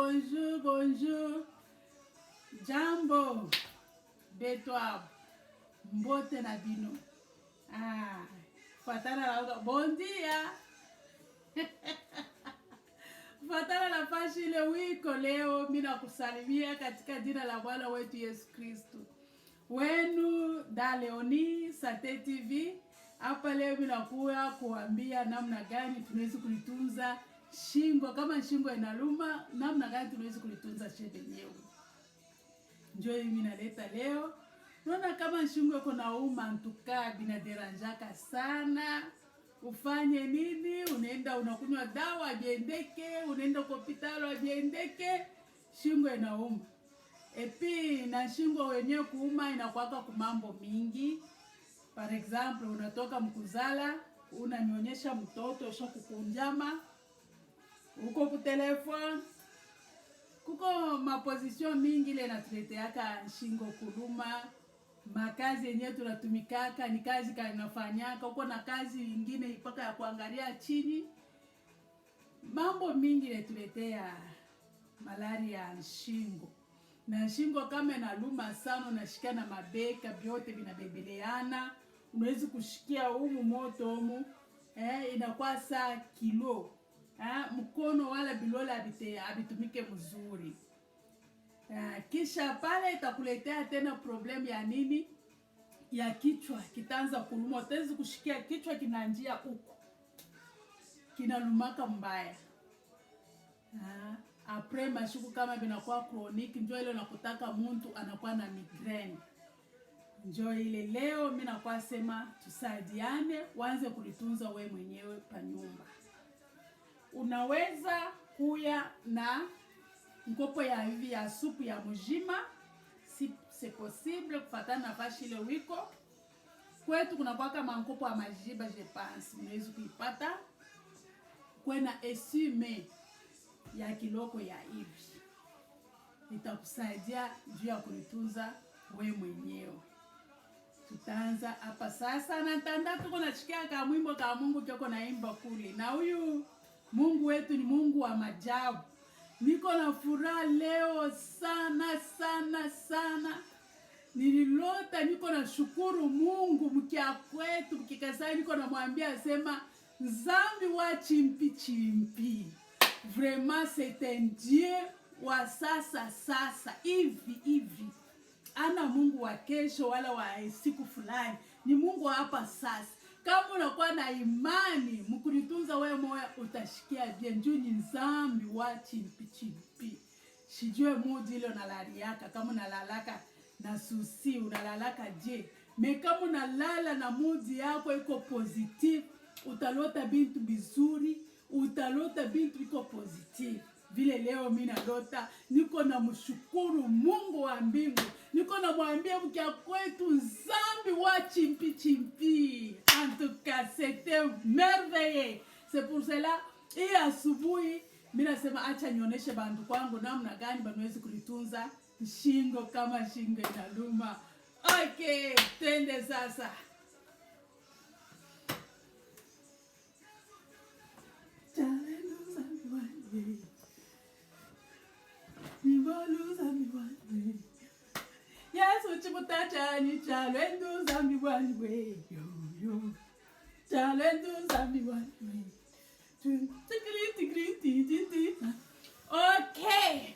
bonjour, bonjour. Jambo, betwa, mbote na bino. Fatana la bon dia. Fatana la fashi ile wiko leo, mina kusalimia katika jina la Bwana wetu Yesu Kristo. Wenu da Leoni Sate TV. Hapa leo minakuwa kuambia namna gani tunaweza kulitunza shingo. Kama shingo inaluma, namna gani tunaweza kulitunza shebe yenyewe. Njoo mimi naleta leo. Unaona kama shingo yako nauma ntukaa binaderanjaka sana. Ufanye nini? Unaenda unakunywa dawa abiendeke, unaenda kwa hospitali abiendeke, shingo inauma. Epi na shingo wenyewe kuuma inakuwaka kumambo mingi. Par example, unatoka mkuzala, unanionyesha mtoto usha kukunjama, uko ku telefone, kuko maposition mingi ile natuleteaka shingo kuluma. Makazi yenyewe tunatumikaka ni kazi kanafanyaka, uko na kazi nyingine mpaka ya kuangalia chini. Mambo mingi ile tuletea malaria ya shingo. Na shingo kama inaluma sana, unashika na mabeka vyote vinabebeleana, unaweza kushikia humu moto humu, inakuwa saa kilo. Mkono wala bilola habitumike mzuri. Kisha pale itakuletea tena problem ya nini? Ya kichwa, kitaanza kuluma. Utaweza kushikia kichwa kinaanjia huko, kinalumaka mbaya. Apre mashuku kama binakuwa chronic, njoo ile nakutaka mtu anakuwa na migraine. Njoo ile leo mimi nakuwa sema tusaidiane, uanze kulitunza we mwenyewe pa nyumba. Unaweza kuya na mkopo ya hivi ya supu ya mjima, si c'est possible kufatana na fashi ile wiko. Kwetu kuna kwa kama mkopo ya majiba je pense, unaweza kuipata. Kwena esime ya kiloko ya hivi. Itakusaidia juu ya kulitunza we mwenyewe. Tutaanza hapa sasa, na tanda tuko nachikia ka mwimbo ka Mungu kyoko naimba kule. Na huyu Mungu wetu ni Mungu wa maajabu. Niko na furaha leo sana sana sana. Nililota niko na shukuru Mungu mkia kwetu mkikasa, niko na mwambia sema zambi wa chimpi chimpi. Vraiment c'est un Dieu wa sasa hivi. Ana Mungu wa kesho wala wa siku fulani. Ni Mungu wa hapa sasa. Kama unakuwa na imani mkunitunza wewe moyo utashikia bien. Juu ni zambi wa chimpi. Sijue mudi ile unalaliaka. Kama unalalaka na susi unalalaka je. Me kama unalala na mudi yako iko positive, utalota bintu bizuri, utalota bintu iko positive. Vile leo mimi nalota, niko na mshukuru Mungu wa mbingu. Niko na mwambia mkia kwetu zambi wa chimpi. En tout cas, c'était merveilleux. C'est pour cela, hii asubuhi mimi nasema acha nionyeshe bandu kwangu namna gani banaweza kulitunza shingo kama shingo inaluma. Okay, tende sasa. Yesu chimutachani chalendu zambi wanwe yo chalendu zambi wanwe. Okay,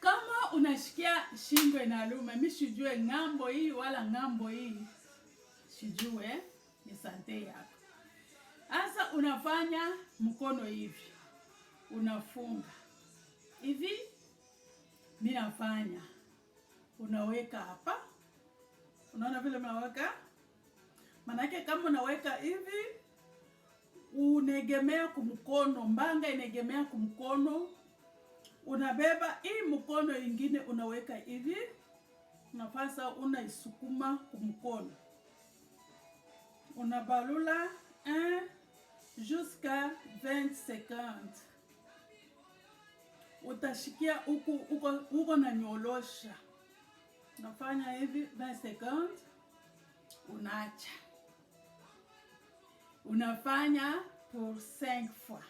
kama unashikia shingo inaluma, mimi sijue ngambo hii wala ngambo hii, sijue ni sante yako. Asa unafanya mkono hivi, unafunga hivi, mimi nafanya unaweka hapa. Unaona vile unaweka? Manake kama unaweka hivi, unegemea kumkono, mbanga inegemea kumkono. Unabeba hii mkono ingine unaweka hivi. Unafasa unaisukuma kumkono. Unabalula 1 jusqu'à 20 secondes. Utashikia uko na nyolosha. Unafanya hivi 20 secondes. Unaacha. Unafanya pour 5 fois.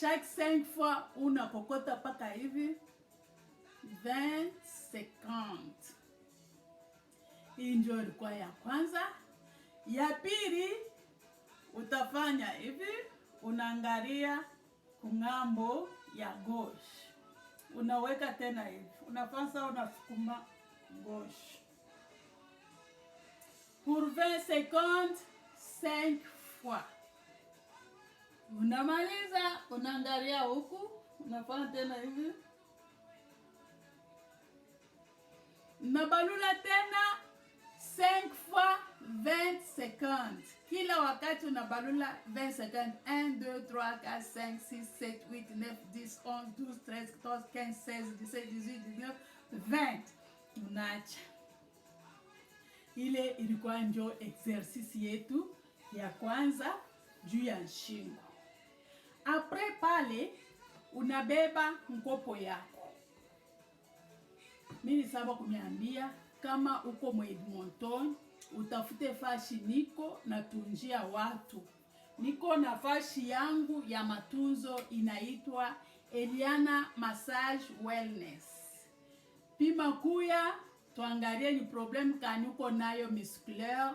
Chaque 5 fois unakokota paka hivi 20 secondes. Hii ndio ilikuwa ya kwanza. Ya pili utafanya hivi, unaangalia kungambo ya gauche. Unaweka tena hivi. Unafanya unasukuma gauche. Pour 20 secondes 5 fois. Unamaliza, unaangalia huku, unafanya tena hivi. Unabalula tena 5 fois 20 secondes. Kila wakati unabalula 20 secondes. 1, 2, 3, 4, 5, 6, 7, 8, 9, 10, 11, 12, 13, 14, 15, 16, 17, 18, 19, 20. Unaacha. Ile ilikuwa ndio exercice yetu ya kwanza juu ya shingo. Apre pale unabeba mkopo yako. Mimi saba kuniambia kama uko Edmonton utafute fashi niko na tunjia watu. Niko na fashi yangu ya matunzo inaitwa Eliana Massage Wellness. Pima kuya tuangalie ni problem kani uko nayo musculaire,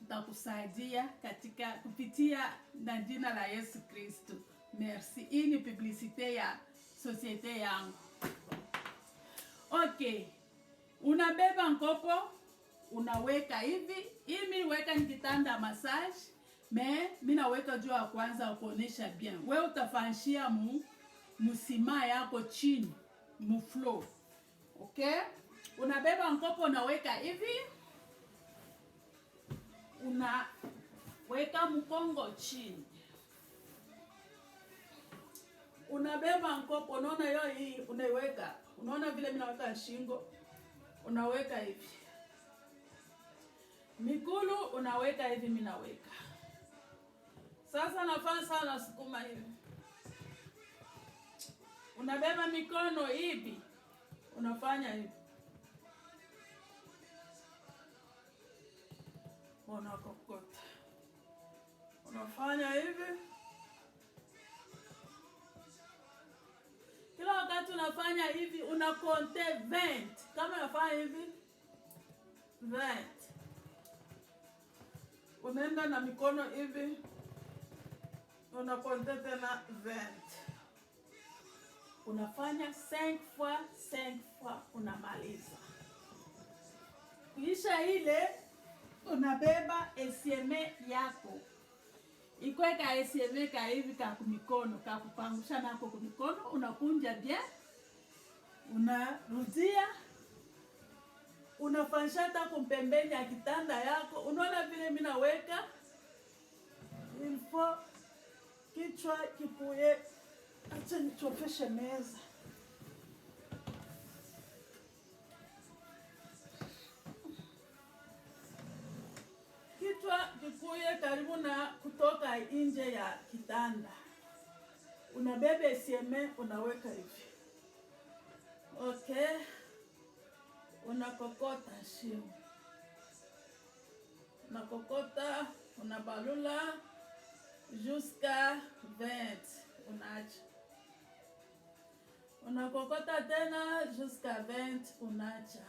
nitakusaidia katika kupitia na jina la Yesu Kristo. Merci. Hii ni publicite ya societe yangu. Okay. Unabeba mkopo, unaweka hivi. Mimi weka ni kitanda massage, mimi naweka juu ya kwanza kuonesha bien. Wewe utafanshia musima yako chini, mu floor. Okay? Unabeba mkopo, unaweka hivi. Unaweka mkongo chini. Unabeba mkopo, unaona hiyo hii unaiweka. Unaona vile mimi naweka shingo. Unaweka hivi. Mikulu unaweka hivi, mimi naweka. Sasa nafanya sana sukuma hivi. Unabeba mikono hivi. Unafanya hivi. Unakokota. Unafanya hivi. Kila wakati unafanya hivi, unakonte 20. Kama unafanya hivi 20. Unaenda na mikono hivi, unakonte tena 20. Unafanya 5 fois 5 fois, unamaliza. Kisha ile unabeba esieme yako. Ikweka esieme ka hivi ka kumikono, ka kupangusha nako kumikono, unakunja bien. Unarudia. Unafanya hata kumpembeni ya kitanda yako. Unaona vile mimi naweka. Il faut kichwa kipuye. Acha nichofeshe meza. Kichwa kikuye karibu na kutoka nje ya kitanda. Unabebe sieme, unaweka hivi. Okay. Unakokota shingo. Unakokota, unabalula jusqu'à 20. Unaacha. Unakokota tena jusqu'à 20, unaacha.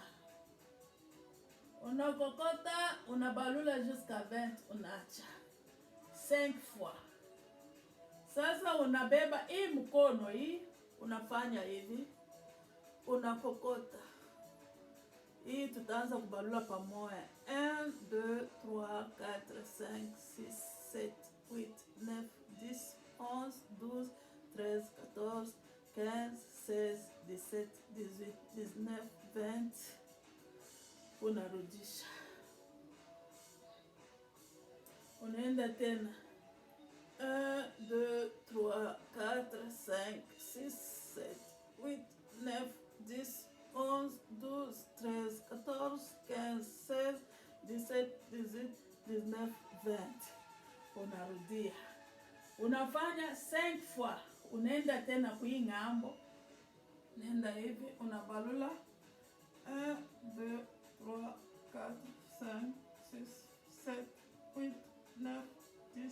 Unakokota, unabalula jusqu'à 20, unaacha. 5 fois. Sasa unabeba hii mkono hii, unafanya hivi. Unakokota. Hii tutaanza kubalula pamoja. 1, 2, 3, 4, 5, 6, 7, 8, 9, 10, 11, 12, 13, 14, 15, 16, 17, 18, 19, 20. Unarudisha. Unaenda tena. 1, 2, 3, 4, 5, 6, 7, 8, 9, 10, 11, 12, 13, 14, 15, 16, 17, 18, 19, 20. Unarudia. Unafanya 5 fois. Unaenda tena kui ngambo. Unaenda hivi, unabalula. 1, 2, 3, 4, 5, 6, 7, 8, 9, 10,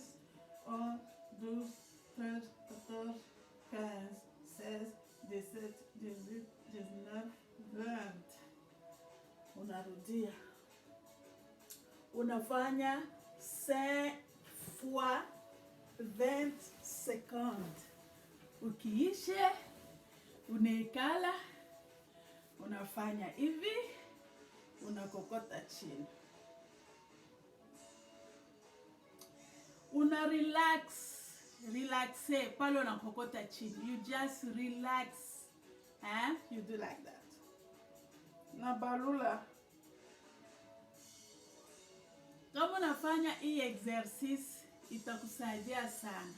11, 12, 13, 14, 15, 16, 17, 18, 19, 20. Unarudia. Unafanya 5 fois 20 secondes. Ukiishe, unaikala, unafanya hivi, unakokota chini. Una relaxe, pale unakokota chini. You just relax. You do like that. Na balula. Kama unafanya hii exercise, itakusaidia sana.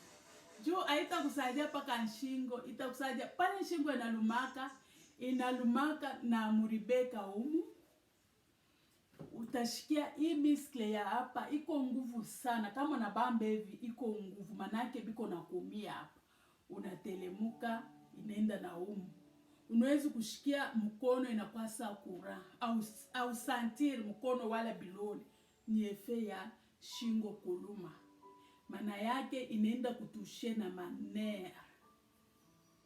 Juu haitakusaidia paka shingo, itakusaidia pale shingo inalumaka na muribeka humu. Utashikia hii miskle ya hapa iko nguvu sana. Kama na bambe hivi iko nguvu, manake biko na kumia hapa. Unatelemuka inaenda na humu. Unaweza kushikia mkono inapasa kura au sentir mkono wala biloni. Ni efe ya shingo kuluma. Maana yake inaenda kutushe na manera.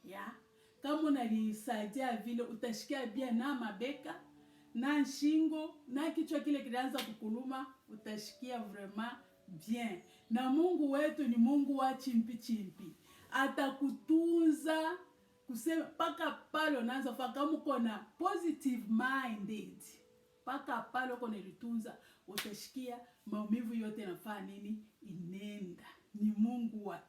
Ya? Kama unalisaidia vile utashikia bia na mabeka na shingo na kichwa kile kinaanza kukuluma, utashikia vraiment bien. Na Mungu wetu ni Mungu wa chimpi. Atakutunza kusema paka pale unaanza fa kama uko na positive minded. Paka pale uko nilitunza, utashikia maumivu yote yanafaa nini? Inenda. Ni Mungu wa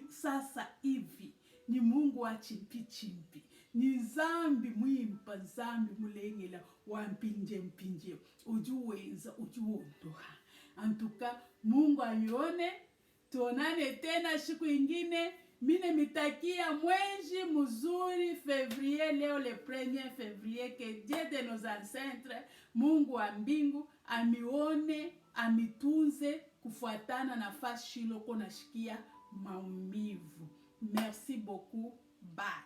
sasa hivi. Ni Mungu wa chimpi. Ni zambi mwimpa zambi mulengela wampinje. Ujuwenza ujuondoha. Antuka Mungu anione. Tuonane tena siku ingine. Mine mitakia mwezi mzuri Février, leo le 1er février, que Dieu de nos ancêtres, Mungu wa mbingu, amione, amitunze, kufuatana na fashilo kona shikia maumivu. Merci beaucoup. Bye.